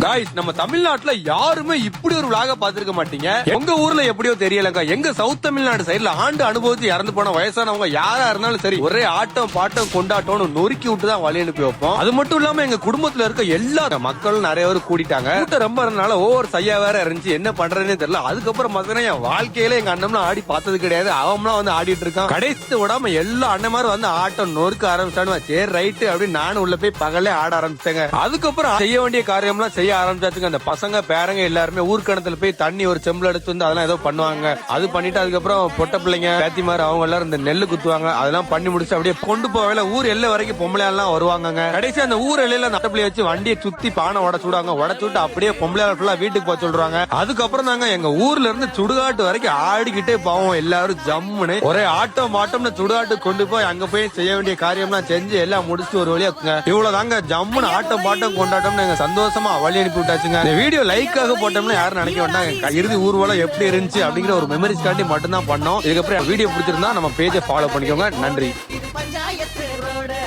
Guys, நம்ம தமிழ்நாட்டுல யாருமே இப்படி ஒரு விளாக பாத்துருக்க மாட்டீங்க. உங்க ஊர்ல எப்படியோ தெரியலங்க, எங்க சவுத் தமிழ்நாடு சைடுல ஆண்டு அனுபவிச்சு இறந்து போன வயசானவங்க யாரா இருந்தாலும் சரி, ஒரே ஆட்டம் பாட்டம் கொண்டாட்டம்னு நொறுக்கி விட்டுதான் வழி அனுப்பி வைப்போம். அது மட்டும் இல்லாம எங்க குடும்பத்துல இருக்க எல்லா மக்களும் நிறைய பேர் கூட்டிட்டாங்க. கூட்டம் ரொம்ப இருந்தனால ஒவ்வொரு சையா வேற இருந்துச்சு, என்ன பண்றதுன்னே தெரியல. அதுக்கப்புறம் பாத்தீங்கன்னா என் வாழ்க்கையில எங்க அண்ணம்லாம் ஆடி பார்த்தது கிடையாது. அவன்லாம் வந்து ஆடிட்டு இருக்கான். கடைசி விடாம எல்லா அண்ணமாரும் வந்து ஆட்டம் நொறுக்க ஆரம்பிச்சானு. சரி ரைட்டு அப்படின்னு நானும் உள்ள போய் பகலே ஆட ஆரம்பிச்சேங்க. அதுக்கப்புறம் செய்ய வேண்டிய காரியம்லாம் செய்ய ஆரம்பிச்சாச்சுங்க. அந்த பசங்க பேரங்க எல்லாருமே ஊர்க்கணத்துல போய் தண்ணி ஒரு செம்புல எடுத்து வந்து அதெல்லாம் ஏதோ பண்ணுவாங்க. அது பண்ணிட்டு அதுக்கப்புறம் பொட்ட பிள்ளைங்க பேத்தி மாதிரி அவங்க எல்லாரும் இந்த நெல்லு குத்துவாங்க. அதெல்லாம் பண்ணி முடிச்சு அப்படியே கொண்டு போவேல ஊர் எல்லை வரைக்கும் பொம்பளை எல்லாம் வருவாங்க. கடைசி அந்த ஊர் எல்லையில நட்டப்பிள்ளை வச்சு வண்டியை சுத்தி பானை உடச்சு விடுவாங்க. உடச்சு விட்டு அப்படியே பொம்பளை ஃபுல்லா வீட்டுக்கு போக சொல்றாங்க. அதுக்கப்புறம் தாங்க எங்க ஊர்ல இருந்து சுடுகாட்டு வரைக்கும் ஆடிக்கிட்டே போவோம். எல்லாரும் ஜம்முன்னு ஒரே ஆட்டம் மாட்டோம்னு சுடுகாட்டு கொண்டு போய் அங்க போய் செய்ய வேண்டிய காரியம்லாம் செஞ்சு எல்லாம் முடிச்சு ஒரு வழியா இவ்வளவு தாங்க ஜம்முன்னு ஆட்டம் பாட்டம் கொண்டாட்டம்னு எங்க சந்தோஷமா வழி அனுப்பி விட்டாச்சுங்க. இந்த வீடியோ லைக்காக போட்டோம்னா யாரும் நினைக்க வேண்டாம், இறுதி ஊர்வலம் எப்படி இருந்துச்சு அப்படிங்கிற ஒரு மெமரிஸ் காண்டி மட்டும் தான் பண்ணோம். இதுக்கப்புறம் வீடியோ பிடிச்சிருந்தா நம்ம பேஜை ஃபாலோ பண்ணிக்கோங்க. நன்றி. இது பஞ்சாயத்து ரோடு.